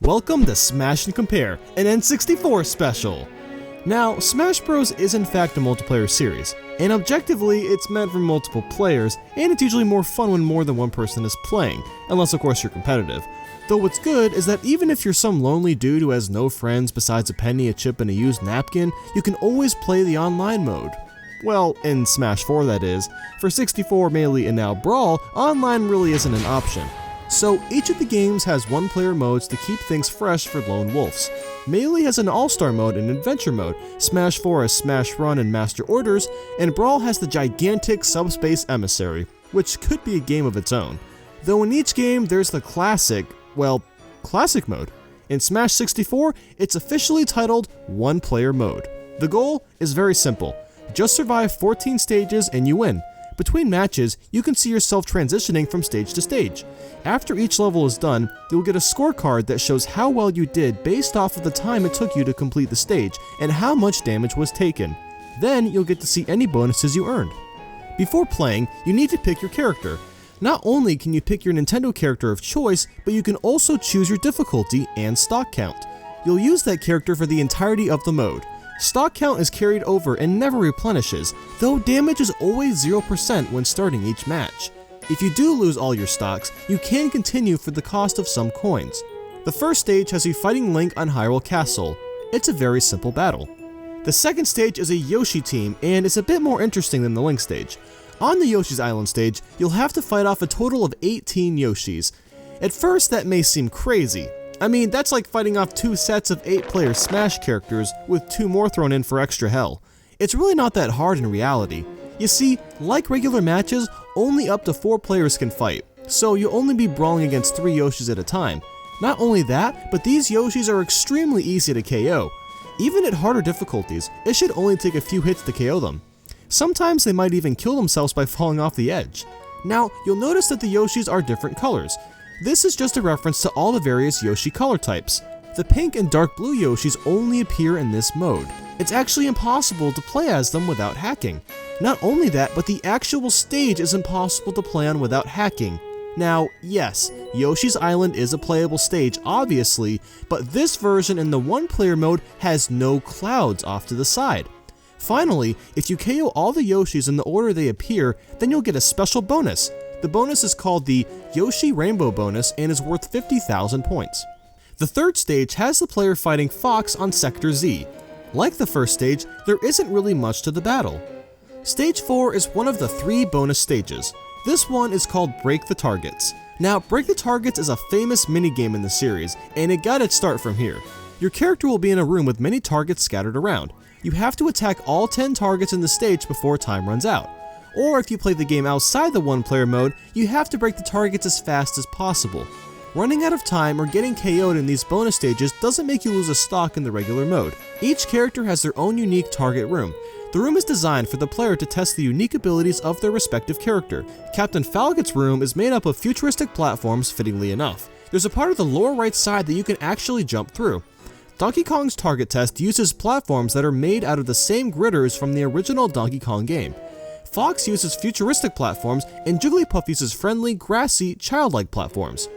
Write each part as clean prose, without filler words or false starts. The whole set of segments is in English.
Welcome to Smash and Compare, an N64 special! Now, Smash Bros. Is in fact a multiplayer series, and objectively it's meant for multiple players, and it's usually more fun when more than one person is playing, unless of course you're competitive. Though what's good is that even if you're some lonely dude who has no friends besides a penny, a chip, and a used napkin, you can always play the online mode. Well, in Smash 4 that is. For 64, Melee, and now Brawl, online really isn't an option. So each of the games has one-player modes to keep things fresh for lone wolves. Melee has an all-star mode and adventure mode, Smash 4 has Smash Run and Master Orders, and Brawl has the gigantic Subspace Emissary, which could be a game of its own. Though in each game there's the classic mode. In Smash 64, it's officially titled One-Player Mode. The goal is very simple. Just survive 14 stages and you win. Between matches, you can see yourself transitioning from stage to stage. After each level is done, you'll get a scorecard that shows how well you did based off of the time it took you to complete the stage and how much damage was taken. Then you'll get to see any bonuses you earned. Before playing, you need to pick your character. Not only can you pick your Nintendo character of choice, but you can also choose your difficulty and stock count. You'll use that character for the entirety of the mode. Stock count is carried over and never replenishes, though damage is always 0% when starting each match. If you do lose all your stocks, you can continue for the cost of some coins. The first stage has you fighting Link on Hyrule Castle. It's a very simple battle. The second stage is a Yoshi team, and it's a bit more interesting than the Link stage. On the Yoshi's Island stage, you'll have to fight off a total of 18 Yoshis. At first that may seem crazy. I mean, that's like fighting off 2 sets of 8-player Smash characters with 2 more thrown in for extra hell. It's really not that hard in reality. You see, like regular matches, only up to 4 players can fight, so you'll only be brawling against 3 Yoshis at a time. Not only that, but these Yoshis are extremely easy to KO. Even at harder difficulties, it should only take a few hits to KO them. Sometimes they might even kill themselves by falling off the edge. Now, you'll notice that the Yoshis are different colors. This is just a reference to all the various Yoshi color types. The pink and dark blue Yoshis only appear in this mode. It's actually impossible to play as them without hacking. Not only that, but the actual stage is impossible to play on without hacking. Now, yes, Yoshi's Island is a playable stage, obviously, but this version in the one-player mode has no clouds off to the side. Finally, if you KO all the Yoshis in the order they appear, then you'll get a special bonus. The bonus is called the Yoshi Rainbow Bonus and is worth 50,000 points. The third stage has the player fighting Fox on Sector Z. Like the first stage, there isn't really much to the battle. Stage 4 is one of the 3 bonus stages. This one is called Break the Targets. Now, Break the Targets is a famous minigame in the series, and it got its start from here. Your character will be in a room with many targets scattered around. You have to attack all 10 targets in the stage before time runs out. Or if you play the game outside the one-player mode, you have to break the targets as fast as possible. Running out of time or getting KO'd in these bonus stages doesn't make you lose a stock in the regular mode. Each character has their own unique target room. The room is designed for the player to test the unique abilities of their respective character. Captain Falcat's room is made up of futuristic platforms, fittingly enough. There's a part of the lower right side that you can actually jump through. Donkey Kong's target test uses platforms that are made out of the same gridders from the original Donkey Kong game. Fox uses futuristic platforms, and Jigglypuff uses friendly, grassy, childlike platforms.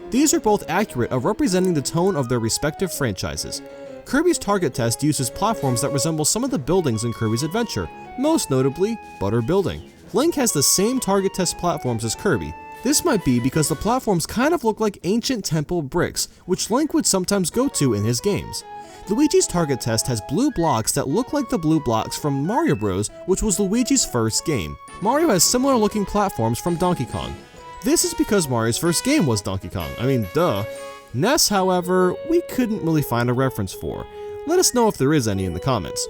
These are both accurate of representing the tone of their respective franchises. Kirby's target test uses platforms that resemble some of the buildings in Kirby's Adventure, most notably Butter Building. Link has the same target test platforms as Kirby. This might be because the platforms kind of look like ancient temple bricks, which Link would sometimes go to in his games. Luigi's target test has blue blocks that look like the blue blocks from Mario Bros, which was Luigi's first game. Mario has similar looking platforms from Donkey Kong. This is because Mario's first game was Donkey Kong, I mean duh. Ness, however, we couldn't really find a reference for. Let us know if there is any in the comments.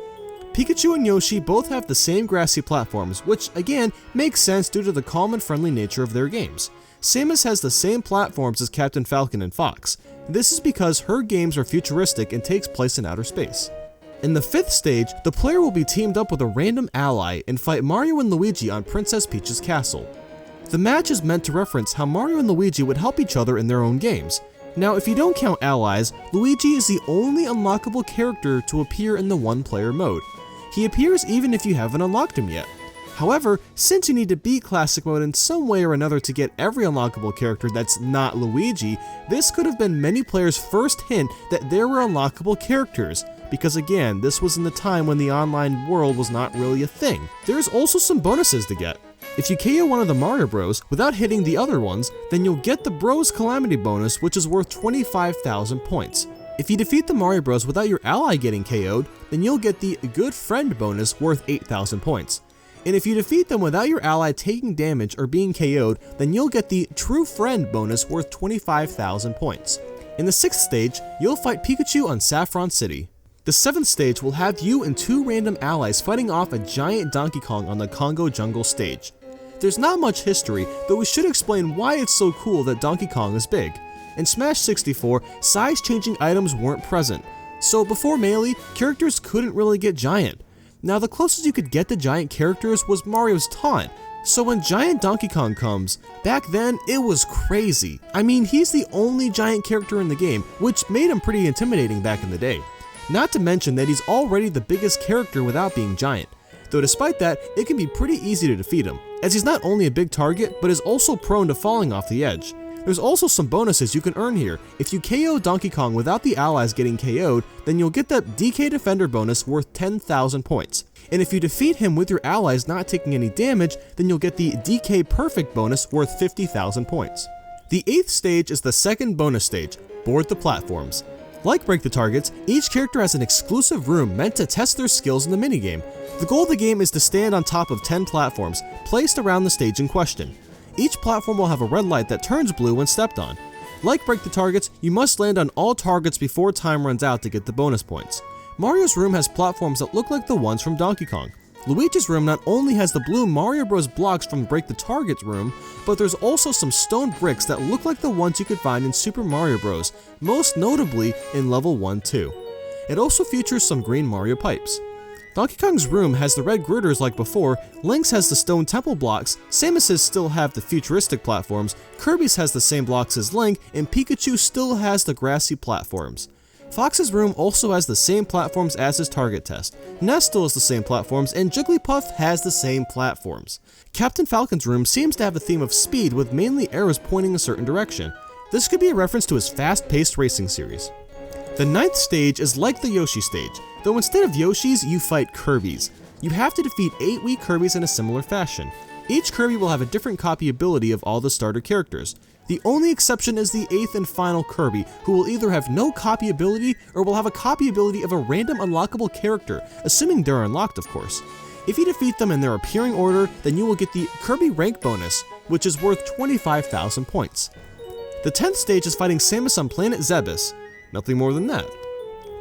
Pikachu and Yoshi both have the same grassy platforms, which again makes sense due to the calm and friendly nature of their games. Samus has the same platforms as Captain Falcon and Fox. This is because her games are futuristic and takes place in outer space. In the 5th stage, the player will be teamed up with a random ally and fight Mario and Luigi on Princess Peach's castle. The match is meant to reference how Mario and Luigi would help each other in their own games. Now, if you don't count allies, Luigi is the only unlockable character to appear in the one-player mode. He appears even if you haven't unlocked him yet. However, since you need to beat Classic Mode in some way or another to get every unlockable character that's not Luigi, this could have been many players' first hint that there were unlockable characters, because again, this was in the time when the online world was not really a thing. There's also some bonuses to get. If you KO one of the Mario Bros without hitting the other ones, then you'll get the Bros Calamity bonus, which is worth 25,000 points. If you defeat the Mario Bros without your ally getting KO'd, then you'll get the Good Friend bonus worth 8,000 points. And if you defeat them without your ally taking damage or being KO'd, then you'll get the True Friend bonus worth 25,000 points. In the 6th stage, you'll fight Pikachu on Saffron City. The 7th stage will have you and 2 random allies fighting off a giant Donkey Kong on the Congo Jungle stage. There's not much history, though we should explain why it's so cool that Donkey Kong is big. In Smash 64, size-changing items weren't present, so before Melee, characters couldn't really get giant. Now the closest you could get to giant characters was Mario's taunt, so when giant Donkey Kong comes, back then it was crazy. I mean, he's the only giant character in the game, which made him pretty intimidating back in the day. Not to mention that he's already the biggest character without being giant, though despite that, it can be pretty easy to defeat him, as he's not only a big target, but is also prone to falling off the edge. There's also some bonuses you can earn here. If you KO Donkey Kong without the allies getting KO'd, then you'll get that DK Defender bonus worth 10,000 points. And if you defeat him with your allies not taking any damage, then you'll get the DK Perfect bonus worth 50,000 points. The 8th stage is the second bonus stage, Board the Platforms. Like Break the Targets, each character has an exclusive room meant to test their skills in the minigame. The goal of the game is to stand on top of 10 platforms, placed around the stage in question. Each platform will have a red light that turns blue when stepped on. Like Break the Targets, you must land on all targets before time runs out to get the bonus points. Mario's room has platforms that look like the ones from Donkey Kong. Luigi's room not only has the blue Mario Bros blocks from Break the Target's room, but there's also some stone bricks that look like the ones you could find in Super Mario Bros, most notably in level 1-2. It also features some green Mario pipes. Donkey Kong's room has the red girders like before, Link's has the stone temple blocks, Samus's still have the futuristic platforms, Kirby's has the same blocks as Link, and Pikachu still has the grassy platforms. Fox's room also has the same platforms as his target test, Ness still has the same platforms, and Jigglypuff has the same platforms. Captain Falcon's room seems to have a theme of speed with mainly arrows pointing a certain direction. This could be a reference to his fast-paced racing series. The 9th stage is like the Yoshi stage, though instead of Yoshis, you fight Kirbys. You have to defeat 8 weak Kirbys in a similar fashion. Each Kirby will have a different copy ability of all the starter characters. The only exception is the 8th and final Kirby, who will either have no copy ability or will have a copy ability of a random unlockable character, assuming they're unlocked of course. If you defeat them in their appearing order, then you will get the Kirby rank bonus, which is worth 25,000 points. The 10th stage is fighting Samus on planet Zebes. Nothing more than that.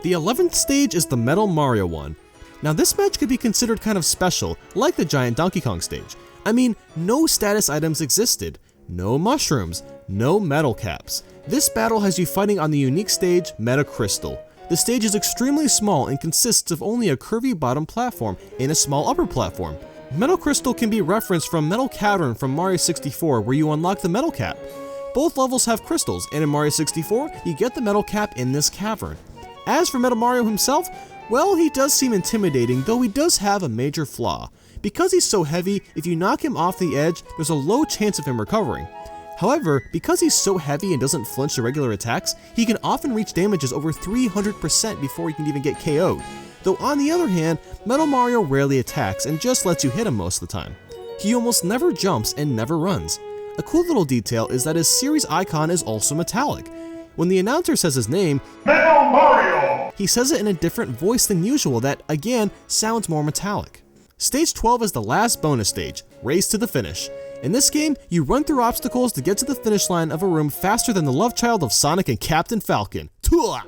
The 11th stage is the Metal Mario one. Now this match could be considered kind of special, like the giant Donkey Kong stage. I mean, no status items existed, no mushrooms, no metal caps. This battle has you fighting on the unique stage, Meta Crystal. The stage is extremely small and consists of only a curvy bottom platform and a small upper platform. Metal Crystal can be referenced from Metal Cavern from Mario 64, where you unlock the metal cap. Both levels have crystals, and in Mario 64, you get the metal cap in this cavern. As for Metal Mario himself, well, he does seem intimidating, though he does have a major flaw. Because he's so heavy, if you knock him off the edge, there's a low chance of him recovering. However, because he's so heavy and doesn't flinch to regular attacks, he can often reach damages over 300% before he can even get KO'd. Though on the other hand, Metal Mario rarely attacks and just lets you hit him most of the time. He almost never jumps and never runs. A cool little detail is that his series icon is also metallic. When the announcer says his name, Metal Mario, he says it in a different voice than usual that, again, sounds more metallic. Stage 12 is the last bonus stage, Race to the Finish. In this game, you run through obstacles to get to the finish line of a room faster than the love child of Sonic and Captain Falcon. Tuah!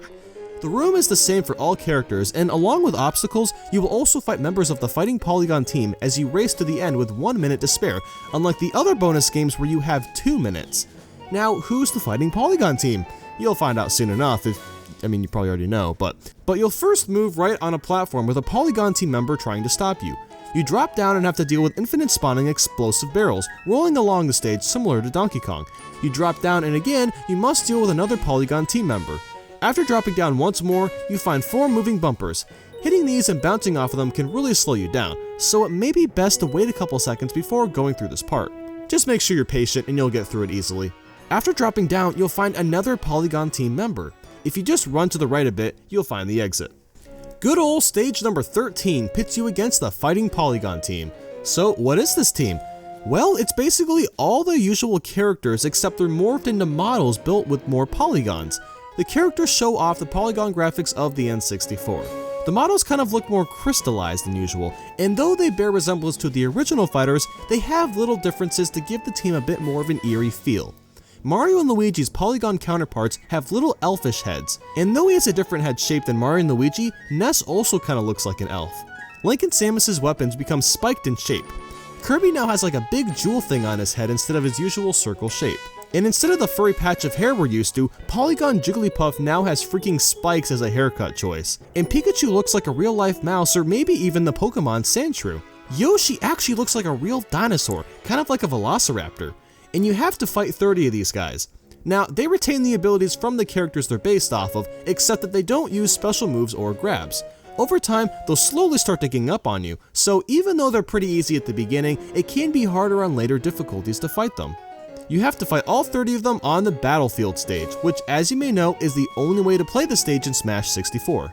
The room is the same for all characters, and along with obstacles, you will also fight members of the fighting Polygon Team as you race to the end with 1 minute to spare, unlike the other bonus games where you have 2 minutes. Now, who's the fighting Polygon Team? You'll find out soon enough you probably already know, but you'll first move right on a platform with a Polygon Team member trying to stop you. You drop down and have to deal with infinite spawning explosive barrels, rolling along the stage similar to Donkey Kong. You drop down and again, you must deal with another Polygon Team member. After dropping down once more, you find 4 moving bumpers. Hitting these and bouncing off of them can really slow you down, so it may be best to wait a couple seconds before going through this part. Just make sure you're patient and you'll get through it easily. After dropping down, you'll find another Polygon Team member. If you just run to the right a bit, you'll find the exit. Good old stage number 13 pits you against the Fighting Polygon Team. So what is this team? Well, it's basically all the usual characters except they're morphed into models built with more polygons. The characters show off the polygon graphics of the N64. The models kind of look more crystallized than usual, and though they bear resemblance to the original fighters, they have little differences to give the team a bit more of an eerie feel. Mario and Luigi's polygon counterparts have little elfish heads, and though he has a different head shape than Mario and Luigi, Ness also kinda looks like an elf. Link and Samus's weapons become spiked in shape. Kirby now has like a big jewel thing on his head instead of his usual circle shape. And instead of the furry patch of hair we're used to, Polygon Jigglypuff now has freaking spikes as a haircut choice. And Pikachu looks like a real-life mouse or maybe even the Pokemon Sandshrew. Yoshi actually looks like a real dinosaur, kind of like a velociraptor. And you have to fight 30 of these guys. Now, they retain the abilities from the characters they're based off of, except that they don't use special moves or grabs. Over time, they'll slowly start to gang up on you, so even though they're pretty easy at the beginning, it can be harder on later difficulties to fight them. You have to fight all 30 of them on the Battlefield stage, which as you may know is the only way to play the stage in Smash 64.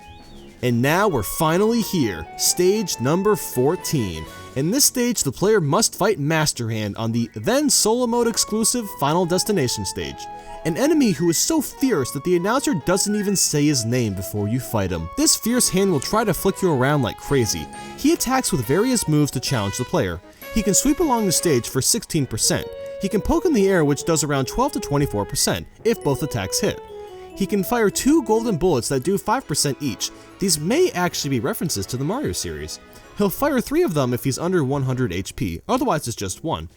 And now we're finally here, stage number 14. In this stage, the player must fight Master Hand on the then solo mode exclusive Final Destination stage. An enemy who is so fierce that the announcer doesn't even say his name before you fight him. This fierce hand will try to flick you around like crazy. He attacks with various moves to challenge the player. He can sweep along the stage for 16%. He can poke in the air, which does around 12 to 24% if both attacks hit. He can fire 2 golden bullets that do 5% each. These may actually be references to the Mario series. He'll fire 3 of them if he's under 100 HP, otherwise it's just 1.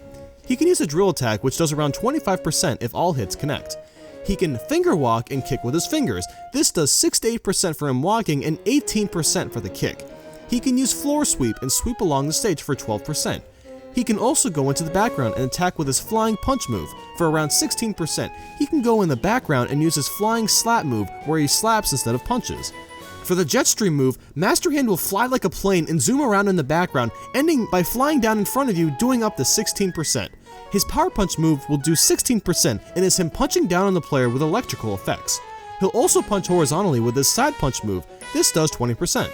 He can use a drill attack which does around 25% if all hits connect. He can finger walk and kick with his fingers. This does 6 to 8% for him walking and 18% for the kick. He can use floor sweep and sweep along the stage for 12%. He can also go into the background and attack with his flying punch move for around 16%. He can go in the background and use his flying slap move where he slaps instead of punches. For the jet stream move, Master Hand will fly like a plane and zoom around in the background, ending by flying down in front of you doing up to 16%. His power punch move will do 16% and is him punching down on the player with electrical effects. He'll also punch horizontally with his side punch move. This does 20%.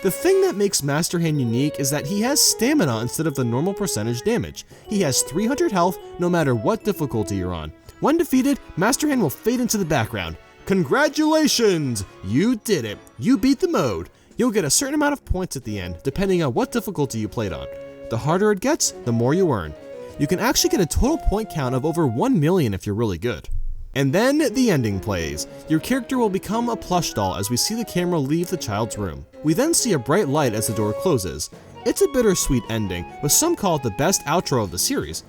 The thing that makes Master Hand unique is that he has stamina instead of the normal percentage damage. He has 300 health no matter what difficulty you're on. When defeated, Master Hand will fade into the background. Congratulations! You did it! You beat the mode! You'll get a certain amount of points at the end, depending on what difficulty you played on. The harder it gets, the more you earn. You can actually get a total point count of over 1 million if you're really good. And then the ending plays. Your character will become a plush doll as we see the camera leave the child's room. We then see a bright light as the door closes. It's a bittersweet ending, but some call it the best outro of the series.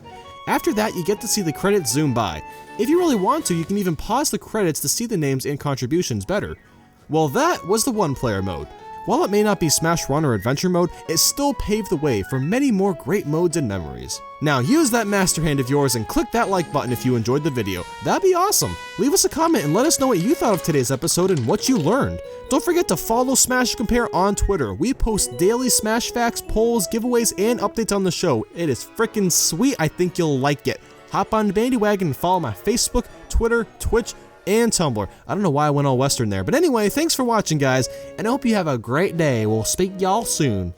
After that, you get to see the credits zoom by. If you really want to, you can even pause the credits to see the names and contributions better. Well, that was the one-player mode. While it may not be Smash Run or Adventure Mode, it still paved the way for many more great modes and memories. Now use that Master Hand of yours and click that like button if you enjoyed the video. That'd be awesome! Leave us a comment and let us know what you thought of today's episode and what you learned. Don't forget to follow Smash Compare on Twitter. We post daily Smash facts, polls, giveaways, and updates on the show. It is frickin' sweet, I think you'll like it. Hop on the bandwagon and follow my Facebook, Twitter, Twitch, and Tumblr. I don't know why I went all Western there, but anyway, thanks for watching guys, and I hope you have a great day. We'll speak y'all soon.